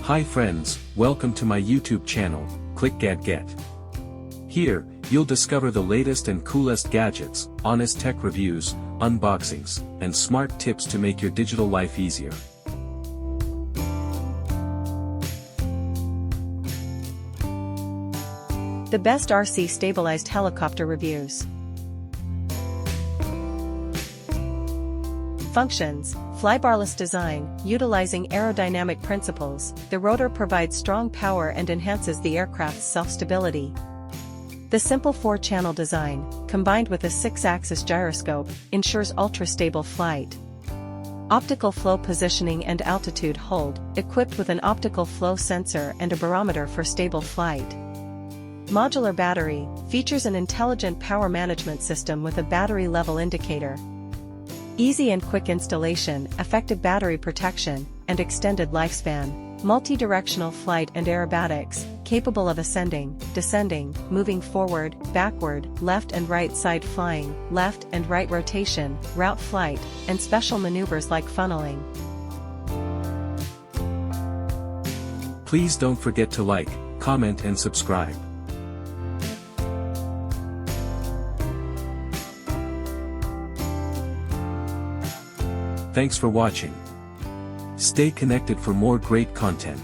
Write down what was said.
Hi friends, welcome to my YouTube channel, clickgatget. Here, you'll discover the latest and coolest gadgets, honest tech reviews, unboxings, and smart tips to make your digital life easier. The best RC stabilized helicopter reviews. Functions: flybarless design. Utilizing aerodynamic principles, the rotor provides strong power and enhances the aircraft's self-stability. The simple 4-channel design, combined with a 6-axis gyroscope, ensures ultra-stable flight. Optical flow positioning and altitude hold, equipped with an optical flow sensor and a barometer for stable flight. Modular battery, features an intelligent power management system with a battery level indicator. Easy and quick installation, effective battery protection, and extended lifespan. Multi-directional flight and aerobatics, capable of ascending, descending, moving forward, backward, left and right side flying, left and right rotation, route flight, and special maneuvers like funneling. Please don't forget to like, comment and subscribe. Thanks for watching. Stay connected for more great content.